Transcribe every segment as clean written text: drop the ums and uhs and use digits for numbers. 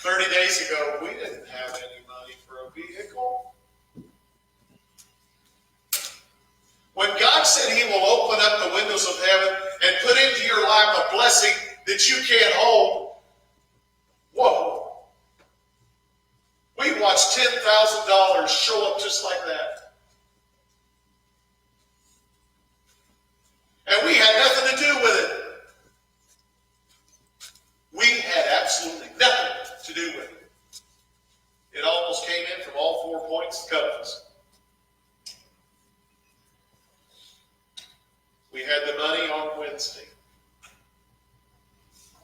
30 days ago, we didn't have any money for a vehicle. When God said He will open up the windows of heaven and put into your life a blessing that you can't hold, whoa. We watched $10,000 show up just like that. And we had nothing to do with it. We had absolutely nothing to do with it. It almost came in from all 4 points and compasses. We had the money on Wednesday.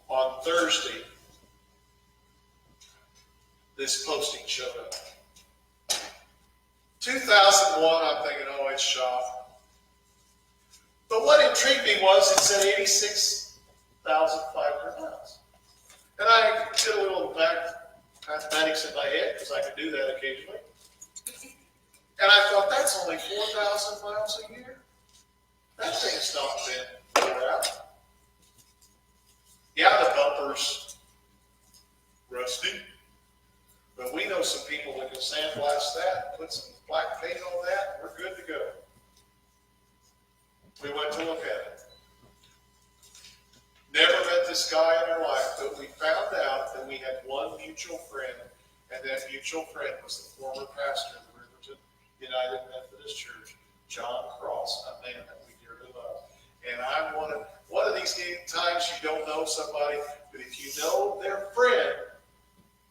On Thursday, this posting showed up. 2001, I'm thinking, oh, it's shop. But what intrigued me was it said 86,500 miles. And I did a little mathematics in my head, because I could do that occasionally. And I thought, that's only 4,000 miles a year. That thing's not been wore out. Yeah, the bumper's rusty. But we know some people that can sandblast that, put some black paint on that, we're good to go. We went to look at it. Never met this guy in our life, but we found out that we had one mutual friend, and that mutual friend was the former pastor of the Riverton United Methodist Church, John Cross, a man that we dearly love. And I'm one of these times you don't know somebody, but if you know their friend,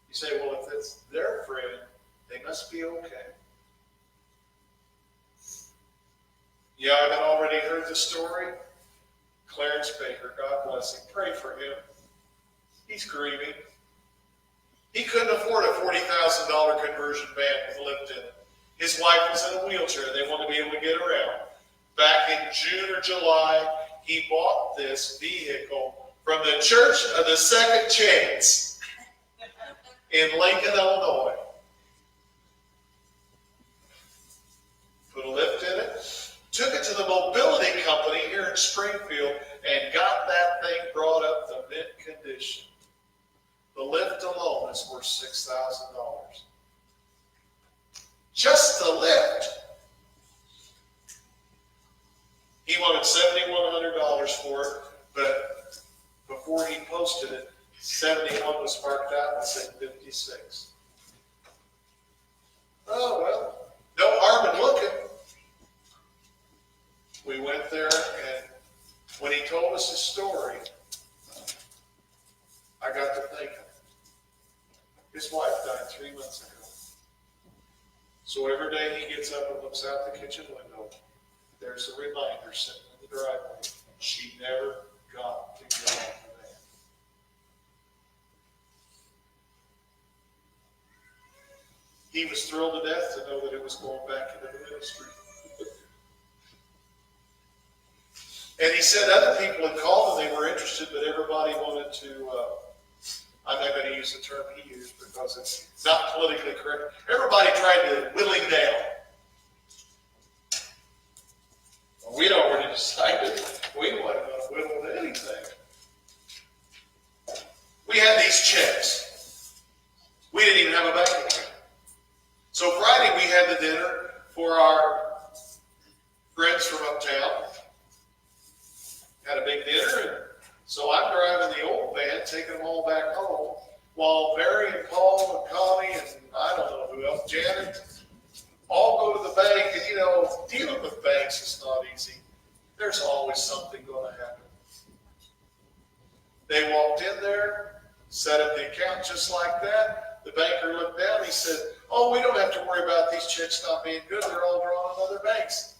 you say, well, if it's their friend, they must be okay. You haven't already heard the story? Clarence Baker, God bless him. Pray for him. He's grieving. He couldn't afford a $40,000 conversion van with a lift in it. His wife was in a wheelchair. They wanted to be able to get around. Back in June or July, he bought this vehicle from the Church of the Second Chance in Lincoln, Illinois. Put a lift in it. Took it to the mobility company here in Springfield and got that thing brought up to mint condition. The lift alone is worth $6,000. Just the lift. He wanted $7,100 for it, but before he posted it, 71 was marked out and said 56. Oh, well, no harm in looking. We went there, and when he told us his story, I got to thinking. His wife died 3 months ago. So every day he gets up and looks out the kitchen window, there's a reminder sitting in the driveway. She never got to get on the van. He was thrilled to death to know that it was going back into the ministry. And he said other people had called and they were interested, but everybody wanted to, I'm not going to use the term he used because it's not politically correct. Everybody tried to whittle him down. Well, we'd already decided we wasn't going to whittle to anything. We had these checks. We didn't even have a bank account. So Friday we had the dinner for our friends from uptown. Had a big dinner, and so I'm driving the old van, taking them all back home, while Mary and Paul and Connie and I don't know who else, Janet, all go to the bank. And you know, dealing with banks is not easy. There's always something going to happen. They walked in there, set up the account just like that. The banker looked down, he said, oh, we don't have to worry about these checks not being good. They're all drawn on other banks.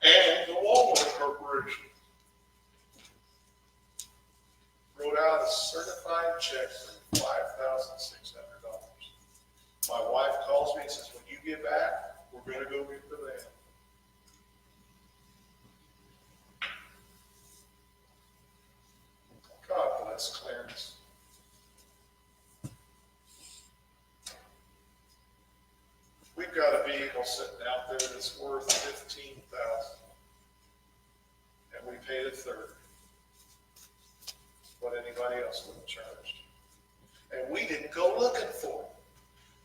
And the Walmart Corporation wrote out a certified check for $5,600. My wife calls me and says, when you get back, we're going to go get the van. God bless Clarence. We've got a vehicle sitting out there that's worth $15,000, and we paid a third what anybody else would have charged. And we didn't go looking for it.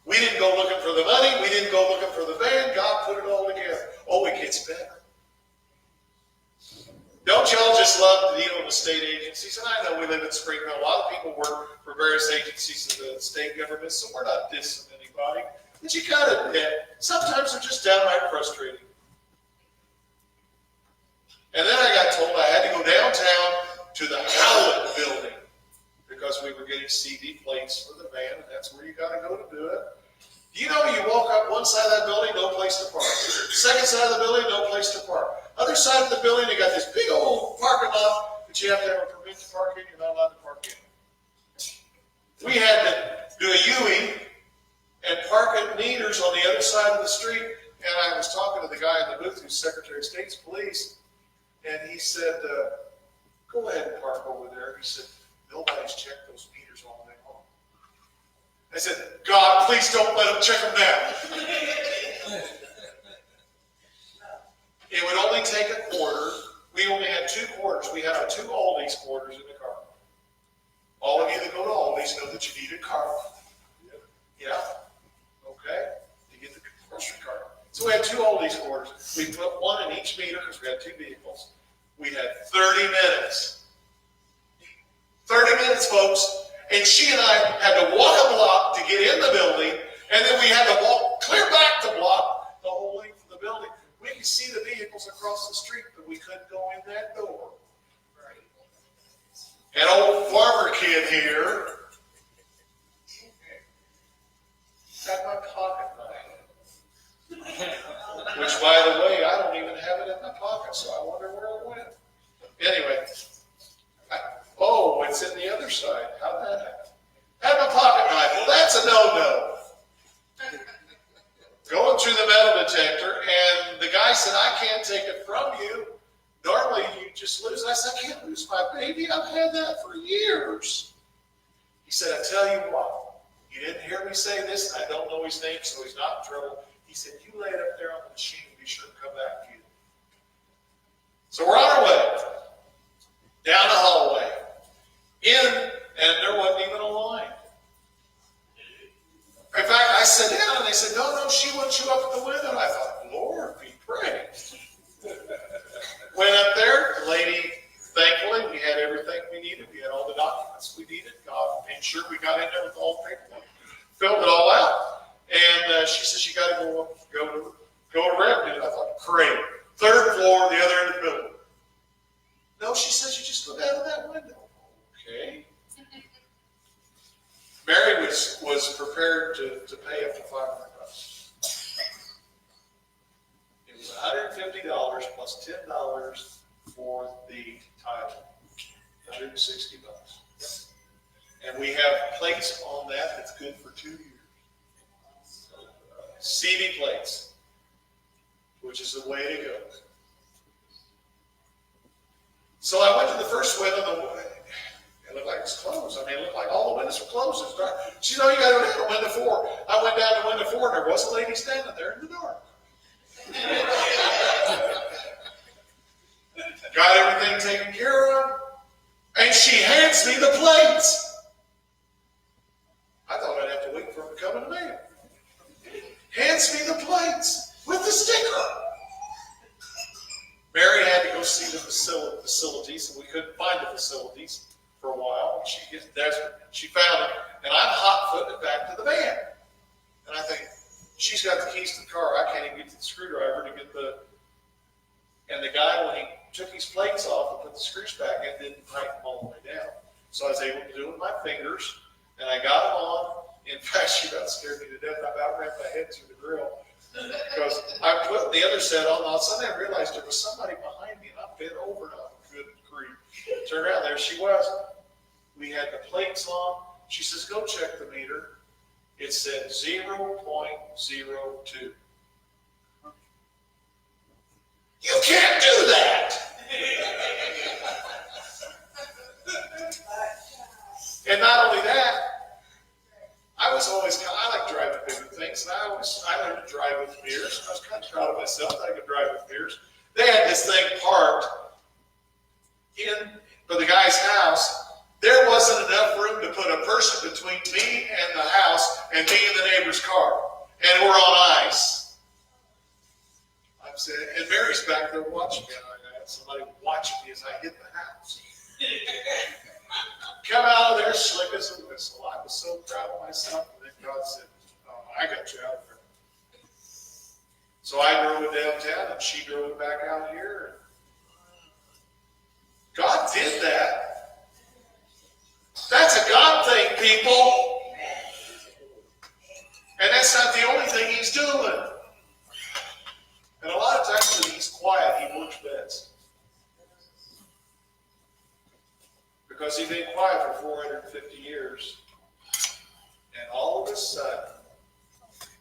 We didn't go looking for the money. We didn't go looking for the van. God put it all together. Oh, it gets better. Don't y'all just love to deal with state agencies? And I know we live in Springfield. A lot of people work for various agencies of the state government, so we're not dissing anybody. But you got to admit, sometimes they're just downright frustrating. And then I got told I had to go downtown to the Howlett building because we were getting CD plates for the van, and that's where you got to go to do it. You know, you walk up one side of that building, no place to park. Second side of the building, no place to park. Other side of the building, they got this big old parking lot that you have to have a permit to park in. You're not allowed to park in. We had to do a U-ing and park at meters on the other side of the street. And I was talking to the guy in the booth who's Secretary of State's police, and he said, go ahead and park over there. He said, nobody's checked those meters all day long. I said, God, please don't let them check them now. It would only take a quarter. We only had 2 quarters. We had our 2 Aldi's quarters in the car. All of you that go to Aldi's know that you need a cart. Yeah? Okay? You get the grocery cart. So we had 2 Aldi's quarters. We put 1 in each meter because we had 2 vehicles. We had 30 minutes. 30 minutes, folks. And she and I had to walk a block to get in the building, and then we had to walk clear back the block, the whole length of the building. We could see the vehicles across the street, but we couldn't go in that door. An old farmer kid here had my pocket knife. Which, by the way, I don't even have it in my pocket, so I wonder where it went. Anyway, it's in the other side. How'd that happen? Had my pocket knife. Well, that's a no-no. Going through the metal detector, and the guy said, I can't take it from you. Normally, you just lose it. I said, I can't lose my baby. I've had that for years. He said, I tell you what, you didn't hear me say this, and I don't know his name, so he's not in trouble. He said, you lay it up there on the machine and be sure to come back and get it. So we're on our way. Down the hallway. In, and there wasn't even a line. In fact, I sat down, and they said, no, she wants you up at the window. And I thought, Lord be praised. Went up there, the lady, thankfully, we had everything we needed. We had all the documents we needed. God made sure we got in there with all the paperwork. Filled it all out. And she says, you got to go to revenue. I thought, great. 3rd floor, the other end of the building. No, she says, you just go down to that window. Okay. Mary was prepared to pay up to $500. It was $150 plus $10 for the title. $160. And we have plates on that that's good for 2 years. CD plates, which is the way to go. So I went to the first window. It looked like it was closed. I mean, it looked like all the windows were closed. It was dark. She said, you got to go down to window 4. I went down to window 4, and there was a lady standing there in the dark. Got everything taken care of, and she hands me the plates. I thought I'd have to wait for them to come in the mail. Hands me the plates with the sticker. Mary had to go see the facilities, and we couldn't find the facilities for a while. She gets desperate. She found it, and I'm hot-footing it back to the van. And I think, she's got the keys to the car. I can't even get to the screwdriver to get the... And the guy, when he took his plates off and put the screws back in, didn't tighten them all the way down. So I was able to do it with my fingers, and I got them on. In fact, she about scared me to death. I about ran my head through the grill. Because I put the other set on, all of a sudden I realized there was somebody behind me, and I bent over and good grief. Turned around, there she was. We had the plates on. She says, go check the meter. It said 0.02. You can't do that! And not only that, I like driving bigger things, and I learned to drive with mirrors. I was kind of proud of myself that I could drive with mirrors. They had this thing parked by the guy's house, There wasn't enough room to put a person between me and the house and me and the neighbor's car. And we're on ice. I'm saying, and Mary's back there watching me. I had somebody watching me as I hit the house. Come out of there slick as a whistle. I was so proud of myself. And then God said, "Oh, I got you out of there." So I drove it downtown, and she drove it back out here. God did that. That's a God thing, people. And that's not the only thing He's doing. And a lot of times when He's quiet, He works best. Because He's been quiet for 450 years. And all of a sudden,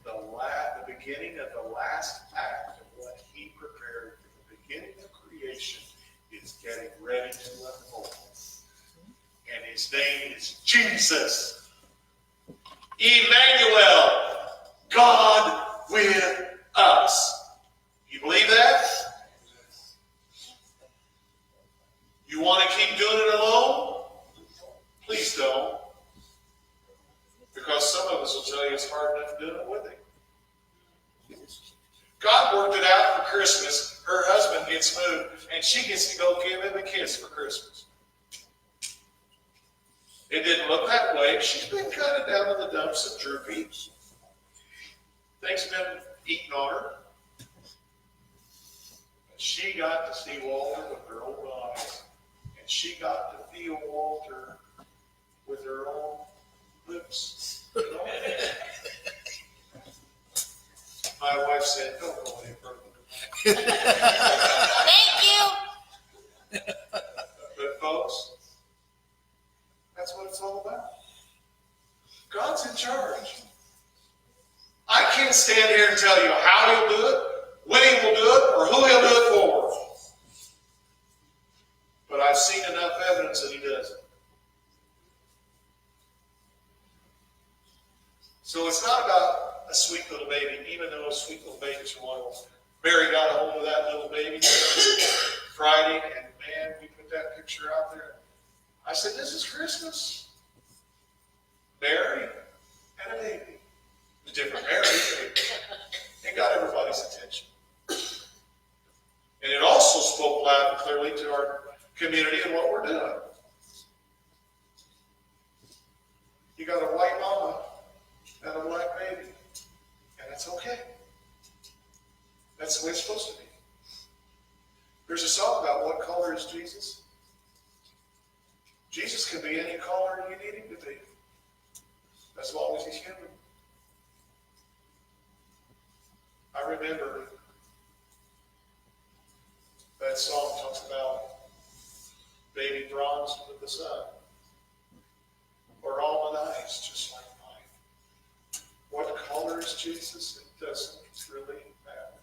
the beginning of the last act of what He prepared for the beginning of creation is getting ready to unfold. And His name is Jesus. Emmanuel, God with us. You believe that? You want to keep doing it alone? Please don't. Because some of us will tell you it's hard enough doing it with Him. God worked it out for Christmas. Her husband gets moved, and she gets to go give him a kiss for Christmas. It didn't look that way. She's been kind of down in the dumps and droopy. Things have been eating on her. But she got to see Walter with her own eyes. And she got to feel Walter with her own lips. My wife said, "Don't go any further." Thank you. But folks, that's what it's all about. God's in charge. I can't stand here and tell you how He'll do it, when He will do it, or who He'll do it for. But I've seen enough evidence that He does it. So it's not about a sweet little baby, even though sweet little babies are loyal. Mary got a hold of that little baby Friday, and man, we put that picture out there. I said, "This is Christmas." Mary and a baby. A different Mary. It got everybody's attention. And it also spoke loud and clearly to our community and what we're doing. You got a white mama and a black baby. And that's okay. That's the way it's supposed to be. There's a song about what color is Jesus. Jesus can be any color you need Him to be. As long as He's human. I remember that song talks about baby bronzed with the sun. Or almond eyes, just like mine. What color is Jesus? It doesn't really matter.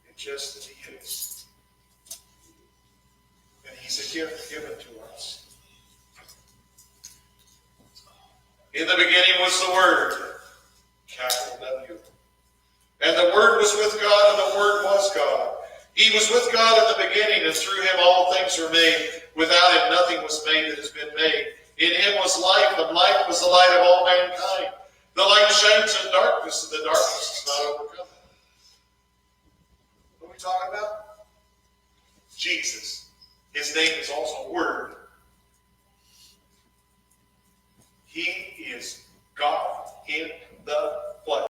It's just that He is. And He's a gift given to us. In the beginning was the Word, capital W. And the Word was with God, and the Word was God. He was with God in the beginning, and through Him all things were made. Without Him nothing was made that has been made. In Him was life, and life was the light of all mankind. The light shines in darkness, and the darkness is not overcome. What are we talking about? Jesus. His name is also Word. He is God in the flesh.